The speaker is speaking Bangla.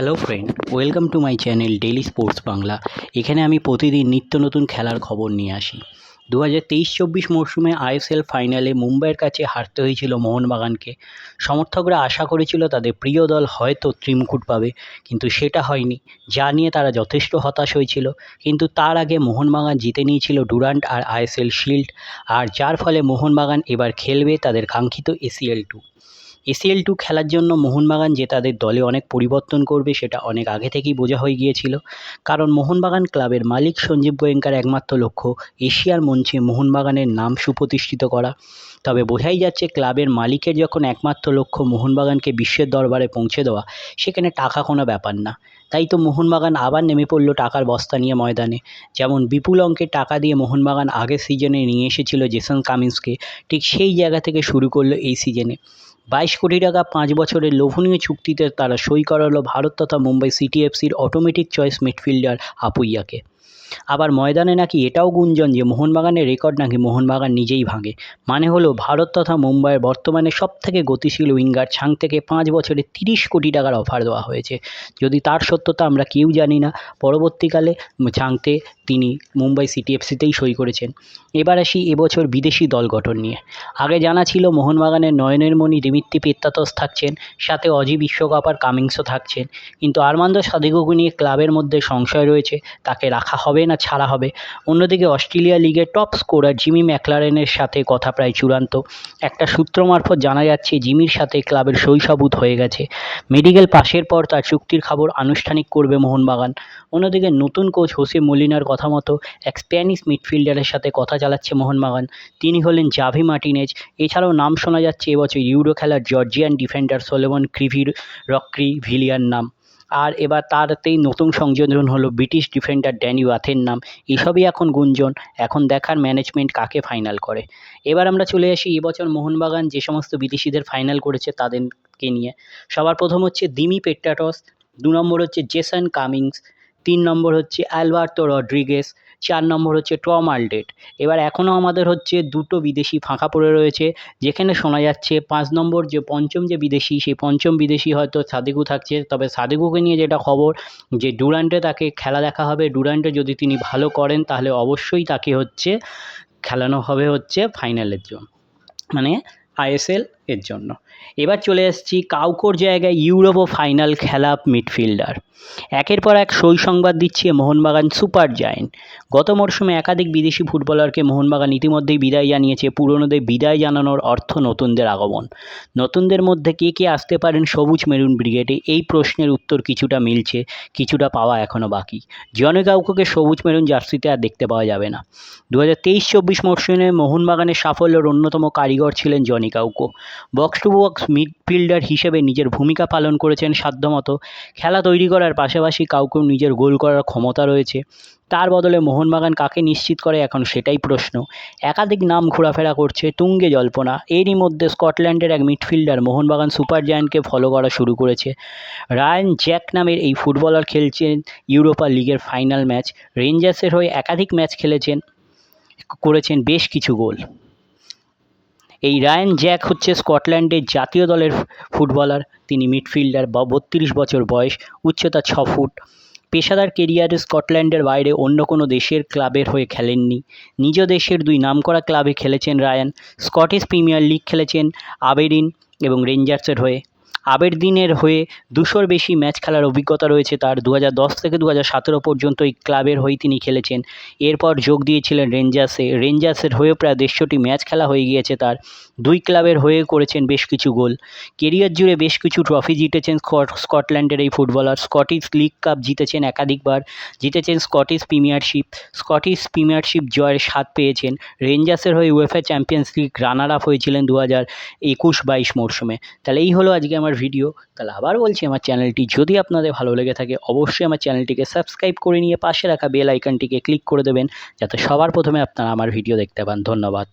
Hello friend, welcome to my channel daily sports Bangla. এখানে আমি প্রতিদিন নিত্য নতুন খেলার খবর নিয়ে আসি। 2023-24 মরশুমে আইএসএল ফাইনালে মুম্বাইয়ের কাছে হারতে হয়েছিল মোহনবাগানকে। সমর্থকরা আশা করেছিল তাদের প্রিয় দল হয়তো ত্রিমুকুট পাবে, কিন্তু সেটা হয়নি, যা নিয়ে তারা যথেষ্ট হতাশ হয়েছিল। কিন্তু তার আগে মোহনবাগান জিতে নিয়েছিল ডুরান্ট আর আইএসএল শিল্ড, আর যার ফলে মোহনবাগান এবার খেলবে তাদের কাঙ্ক্ষিত এসিএল2 খেলার জন্য মোহনবাগান যে তাদের দলে অনেক পরিবর্তন করবে সেটা অনেক আগে থেকেই বোঝা হয়ে গিয়েছিল। কারণ মোহনবাগান ক্লাবের মালিক সঞ্জীব গোয়েঙ্কার একমাত্র লক্ষ্য এশিয়ার মঞ্চে মোহনবাগানের নাম সুপ্রতিষ্ঠিত করা। তবে বোঝাই যাচ্ছে ক্লাবের মালিকের যখন একমাত্র লক্ষ্য মোহনবাগানকে বিশ্বের দরবারে পৌঁছে দেওয়া, সেখানে টাকা কোনো ব্যাপার না। তাই তো মোহনবাগান আবার নেমে পড়ল টাকার বস্তা নিয়ে ময়দানে। যেমন বিপুল অঙ্কের টাকা দিয়ে মোহনবাগান আগের সিজনে নিয়ে এসেছিল জেসন কামিন্সকে, ঠিক সেই জায়গা থেকে শুরু করলো এই সিজনে। 22 কোটি টাকা 5 বছরের লোভনীয় চুক্তিতে তারা সই করালো ভারত তথা মুম্বাই সিটি এফসির অটোমেটিক চয়েস মিডফিল্ডার আপুইয়াকে। আবার ময়দানে নাকি এটাও গুঞ্জন যে মোহনবাগানের রেকর্ড নাকি মোহনবাগান নিজেই ভাঙে। মানে হলো ভারত তথা মুম্বাইয়ের বর্তমানে সবথেকে গতিশীল উইঙ্গার ছাং থেকে 5 বছরে 30 কোটি টাকার অফার দেওয়া হয়েছে। যদি তার সত্যতা আমরা কেউ জানি না। পরবর্তীকালে ছাংতে তিনি মুম্বাই সিটি এফসিতেই সই করেছেন। এবার আসি এবছর বিদেশি দল গঠন নিয়ে। আগে জানা ছিল মোহনবাগানের নয়নের মণি দিমিত্রি পেত্রাতস থাকছেন, সাথে অজি বিশ্বকাপ আর কামিংসও থাকছেন। কিন্তু আর্মান্দো সাদিকোকে নিয়ে ক্লাবের মধ্যে সংশয় রয়েছে, তাকে রাখা হবে না ছাড়া হবে। অন্যদিকে অস্ট্রেলিয়া লিগের টপ স্কোরার জিমি ম্যাকলারেনের সাথে কথা প্রায় চূড়ান্ত। একটা সূত্র মারফত জানা যাচ্ছে জিমির সাথে ক্লাবের সই-সাবুত হয়ে গেছে। মেডিকেল পাশের পর তার চুক্তির খবর আনুষ্ঠানিক করবে মোহনবাগান। অন্যদিকে নতুন কোচ হোসে মোলিনার কথা মতো এক স্প্যানিশ মিডফিল্ডারের সাথে কথা চালাচ্ছে মোহনবাগান। তিনি হলেন জাভি মার্টিনেজ। এছাড়াও নাম শোনা যাচ্ছে এবছর ইউরো খেলার জর্জিয়ান ডিফেন্ডার সোলোমন ক্রিভিলিয়ার নাম। আর এবার তারতেই নতুন সংযোজন হলো ব্রিটিশ ডিফেন্ডার ড্যানি ওয়াথের নাম। এসবই এখন গুঞ্জন, এখন দেখার ম্যানেজমেন্ট কাকে ফাইনাল করে। এবার আমরা চলে আসি এবছর মোহনবাগান যে সমস্ত বিদেশিদের ফাইনাল করেছে তাদেরকে নিয়ে। সবার প্রথম হচ্ছে দিমি পেট্রাটস, 2 নম্বর হচ্ছে জেসন কামিংস, 3 নম্বর হচ্ছে অ্যালবার্তো রড্রিগেস, 4 নম্বর হচ্ছে টম আলডেট। এবার এখনও আমাদের হচ্ছে 2টো বিদেশি ফাঁকা পড়ে রয়েছে, যেখানে শোনা যাচ্ছে 5 নম্বর যে পঞ্চম যে বিদেশি, সেই পঞ্চম বিদেশি হয়তো সাদিকু থাকছে। তবে সাদিকুকে নিয়ে যেটা খবর যে ডুরান্টে তাকে খেলা দেখা হবে। ডুরান্টে যদি তিনি ভালো করেন তাহলে অবশ্যই তাকে হচ্ছে খেলানো হবে হচ্ছে ফাইনালের জন্য, মানে আইএসএল এর জন্য। এবার চলে এসেছি কাউকোর জায়গায় ইউরোপ ফাইনাল খেলা মিডফিল্ডার। একের পর এক সই সংবাদ দিচ্ছে মোহনবাগান সুপার জায়েন্ট। গত মরশুমে একাধিক বিদেশি ফুটবলারকে মোহনবাগান ইতিমধ্যেই বিদায় জানিয়েছে। পুরনোদের বিদায় জানানোর অর্থ নতুনদের আগমন। নতুনদের মধ্যে কে কে আসতে পারেন সবুজ মেরুন ব্রিগেডে, এই প্রশ্নের উত্তর কিছুটা মিলছে, কিছুটা পাওয়া এখনও বাকি। জনি কাউকোকে সবুজ মেরুন জার্সিতে আর দেখতে পাওয়া যাবে না। 2023-24 মরশুমে মোহনবাগানের সাফল্যের অন্যতম কারিগর ছিলেন Joni Kauko. Box to box midfielder হিসেবে নিজের ভূমিকা পালন করেছেন সাধ্যমতো। খেলা তৈরি করার পাশাপাশি কাউকেও নিজের গোল করার ক্ষমতা রয়েছে। তার বদলে মোহনবাগান কাকে নিশ্চিত করে এখন সেটাই প্রশ্ন। একাধিক নাম ঘোরাফেরা করছে, তুঙ্গে জল্পনা। এরই মধ্যে স্কটল্যান্ডের এক মিডফিল্ডার মোহনবাগান সুপার জায়ান্টকে ফলো করা শুরু করেছে। রায়ান জ্যাক নামের এই ফুটবলার খেলছেন ইউরোপা লিগের ফাইনাল ম্যাচ। রেঞ্জার্সের হয়ে একাধিক ম্যাচ করেছেন বেশ কিছু গোল। এই রায়ান জ্যাক হচ্ছে স্কটল্যান্ডের জাতীয় দলের ফুটবলার। তিনি মিডফিল্ডার, 32 বছর বয়স, উচ্চতা 6 ফুট। পেশাদার কেরিয়ারে স্কটল্যান্ডের বাইরে অন্য কোনো দেশের ক্লাবের হয়ে খেলেননি। নিজ দেশের 2 নামকরা ক্লাবে খেলেছেন রায়ান। স্কটিশ প্রিমিয়ার লিগ খেলেছেন আবেরদিন এবং রেঞ্জার্সের হয়ে। আবেরদিনের হয়ে 200-র বেশি ম্যাচ খেলার অভিজ্ঞতা রয়েছে তার। 2010 থেকে 2017 পর্যন্ত এই ক্লাবের হয়েই তিনি খেলেছেন। এরপর যোগ দিয়েছিলেন রেঞ্জার্সের হয়েও প্রায় 150টি ম্যাচ খেলা হয়ে গিয়েছে তার। 2 ক্লাবের হয়ে করেছেন বেশ কিছু গোল। কেরিয়ার জুড়ে বেশ কিছু ট্রফি জিতেছেন স্কটল্যান্ডের এই ফুটবলার। স্কটিশ লিগ কাপ জিতেছেন একাধিকবার, জিতেছেন স্কটিশ প্রিমিয়ারশিপ জয়ের স্বাদ পেয়েছেন। রেঞ্জার্সের হয়ে UEFA champions league runner up হয়েছিলেন 2021-22 মরশুমে। তাহলে এই হলো আজকে আমার ভিডিও। তাহলে আবার বলছি, আমার চ্যানেলটি যদি আপনাদের ভালো লেগে থাকে অবশ্যই আমার চ্যানেলটিকে সাবস্ক্রাইব করে নিয়ে পাশে রাখা বেল আইকনটিকে ক্লিক করে দেবেন, যাতে সবার প্রথমে আপনারা আমার ভিডিও দেখতে পান। ধন্যবাদ।